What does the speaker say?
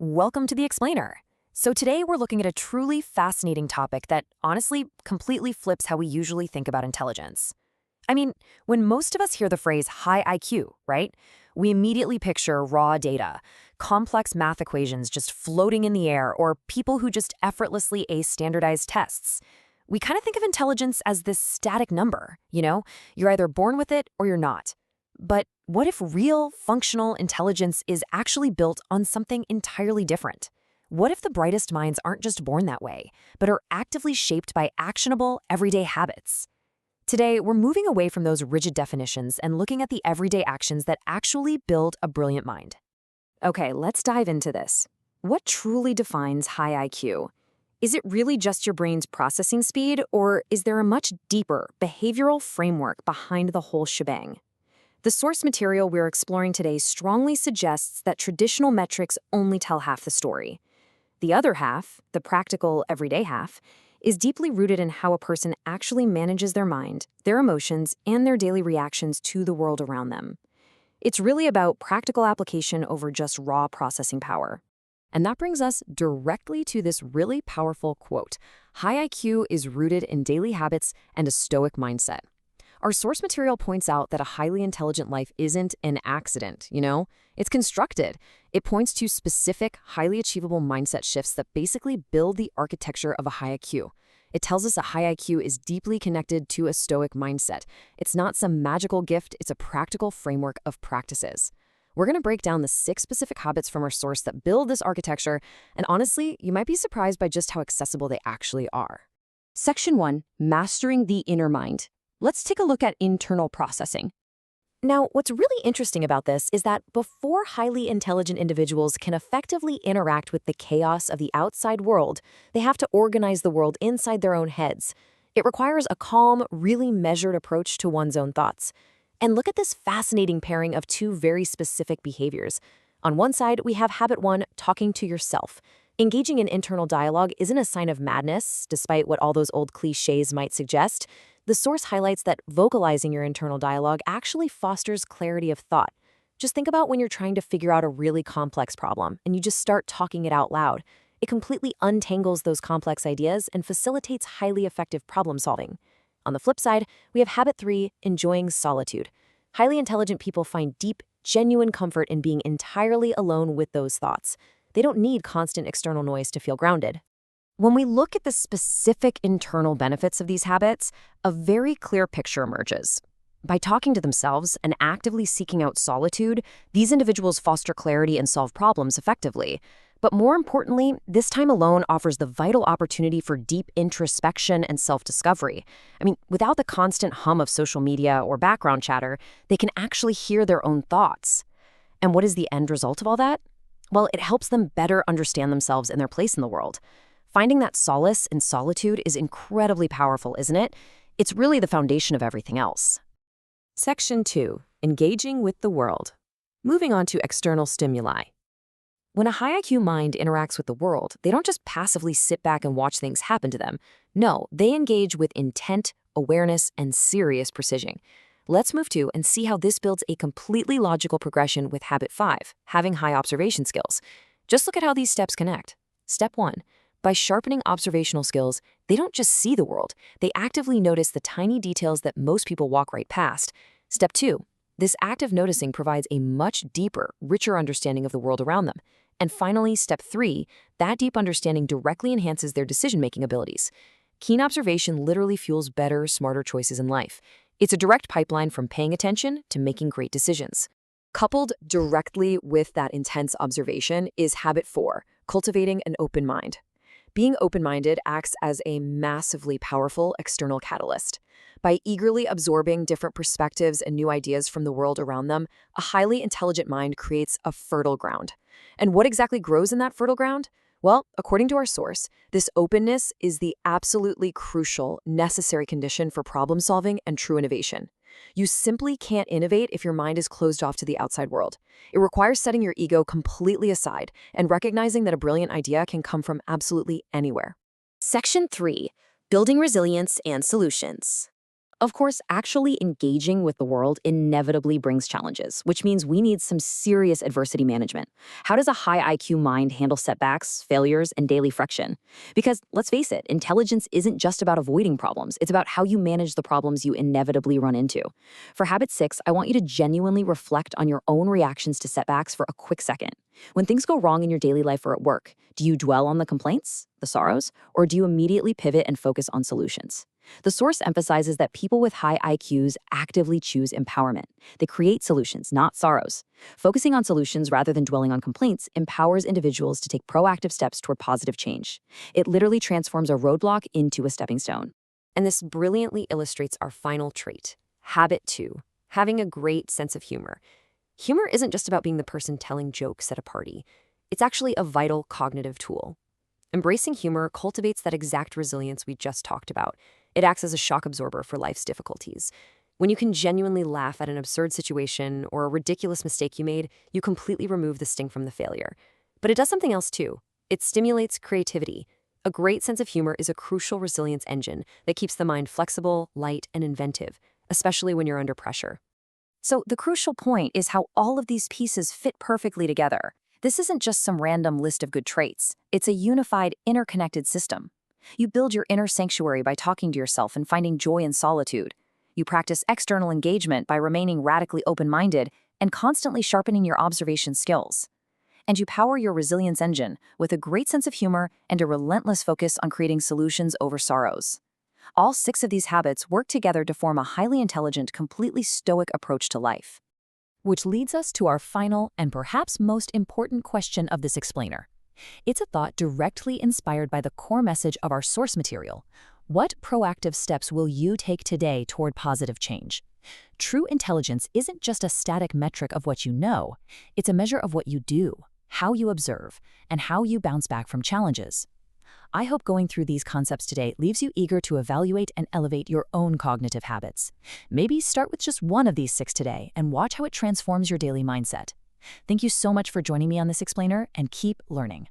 Welcome to The Explainer. So today we're looking at a truly fascinating topic that honestly completely flips how we usually think about intelligence. I mean, when most of us hear the phrase high IQ, right? We immediately picture raw data, complex math equations just floating in the air, or people who just effortlessly ace standardized tests. We kind of think of intelligence as this static number, You're either born with it or you're not. But what if real, functional intelligence is actually built on something entirely different? What if the brightest minds aren't just born that way, but are actively shaped by actionable, everyday habits? Today, we're moving away from those rigid definitions and looking at the everyday actions that actually build a brilliant mind. Okay, let's dive into this. What truly defines high IQ? Is it really just your brain's processing speed, or is there a much deeper behavioral framework behind the whole shebang? The source material we're exploring today strongly suggests that traditional metrics only tell half the story. The other half, the practical, everyday half, is deeply rooted in how a person actually manages their mind, their emotions, and their daily reactions to the world around them. It's really about practical application over just raw processing power. And that brings us directly to this really powerful quote: high IQ is rooted in daily habits and a Stoic mindset. Our source material points out that a highly intelligent life isn't an accident, It's constructed. It points to specific, highly achievable mindset shifts that basically build the architecture of a high IQ. It tells us a high IQ is deeply connected to a Stoic mindset. It's not some magical gift, it's a practical framework of practices. We're going to break down the 6 specific habits from our source that build this architecture, and honestly, you might be surprised by just how accessible they actually are. Section 1, Mastering the Inner Mind. Let's take a look at internal processing. Now, what's really interesting about this is that before highly intelligent individuals can effectively interact with the chaos of the outside world, they have to organize the world inside their own heads. It requires a calm, really measured approach to one's own thoughts. And look at this fascinating pairing of 2 very specific behaviors. On one side, we have habit 1, talking to yourself. Engaging in internal dialogue isn't a sign of madness, despite what all those old cliches might suggest. The source highlights that vocalizing your internal dialogue actually fosters clarity of thought. Just think about when you're trying to figure out a really complex problem and you just start talking it out loud. It completely untangles those complex ideas and facilitates highly effective problem solving. On the flip side, we have habit 3, enjoying solitude. Highly intelligent people find deep, genuine comfort in being entirely alone with those thoughts. They don't need constant external noise to feel grounded. When we look at the specific internal benefits of these habits, a very clear picture emerges. By talking to themselves and actively seeking out solitude, these individuals foster clarity and solve problems effectively. But more importantly, this time alone offers the vital opportunity for deep introspection and self-discovery. Without the constant hum of social media or background chatter, they can actually hear their own thoughts. And what is the end result of all that? Well, it helps them better understand themselves and their place in the world. Finding that solace in solitude is incredibly powerful, isn't it? It's really the foundation of everything else. Section 2, Engaging with the World. Moving on to external stimuli. When a high IQ mind interacts with the world, they don't just passively sit back and watch things happen to them. No, they engage with intent, awareness, and serious precision. Let's move to and see how this builds a completely logical progression with habit 5, having high observation skills. Just look at how these steps connect. Step 1. By sharpening observational skills, they don't just see the world, they actively notice the tiny details that most people walk right past. Step 2. This active noticing provides a much deeper, richer understanding of the world around them. And finally, step 3, that deep understanding directly enhances their decision-making abilities. Keen observation literally fuels better, smarter choices in life. It's a direct pipeline from paying attention to making great decisions. Coupled directly with that intense observation is habit 4, cultivating an open mind. Being open-minded acts as a massively powerful external catalyst. By eagerly absorbing different perspectives and new ideas from the world around them, a highly intelligent mind creates a fertile ground. And what exactly grows in that fertile ground? Well, according to our source, this openness is the absolutely crucial, necessary condition for problem solving and true innovation. You simply can't innovate if your mind is closed off to the outside world. It requires setting your ego completely aside and recognizing that a brilliant idea can come from absolutely anywhere. Section 3, Building Resilience and Solutions. Of course, actually engaging with the world inevitably brings challenges, which means we need some serious adversity management. How does a high IQ mind handle setbacks, failures, and daily friction? Because let's face it, intelligence isn't just about avoiding problems, it's about how you manage the problems you inevitably run into. For habit 6, I want you to genuinely reflect on your own reactions to setbacks for a quick second. When things go wrong in your daily life or at work, do you dwell on the complaints, the sorrows, or do you immediately pivot and focus on solutions? The source emphasizes that people with high IQs actively choose empowerment. They create solutions, not sorrows. Focusing on solutions rather than dwelling on complaints empowers individuals to take proactive steps toward positive change. It literally transforms a roadblock into a stepping stone. And this brilliantly illustrates our final trait, habit 2, having a great sense of humor. Humor isn't just about being the person telling jokes at a party. It's actually a vital cognitive tool. Embracing humor cultivates that exact resilience we just talked about. It acts as a shock absorber for life's difficulties. When you can genuinely laugh at an absurd situation or a ridiculous mistake you made, you completely remove the sting from the failure. But it does something else too. It stimulates creativity. A great sense of humor is a crucial resilience engine that keeps the mind flexible, light, and inventive, especially when you're under pressure. So the crucial point is how all of these pieces fit perfectly together. This isn't just some random list of good traits. It's a unified, interconnected system. You build your inner sanctuary by talking to yourself and finding joy in solitude. You practice external engagement by remaining radically open-minded and constantly sharpening your observation skills. And you power your resilience engine with a great sense of humor and a relentless focus on creating solutions over sorrows. All 6 of these habits work together to form a highly intelligent, completely stoic approach to life. Which leads us to our final and perhaps most important question of this explainer. It's a thought directly inspired by the core message of our source material. What proactive steps will you take today toward positive change? True intelligence isn't just a static metric of what you know. It's a measure of what you do, how you observe, and how you bounce back from challenges. I hope going through these concepts today leaves you eager to evaluate and elevate your own cognitive habits. Maybe start with just one of these 6 today and watch how it transforms your daily mindset. Thank you so much for joining me on this explainer, and keep learning.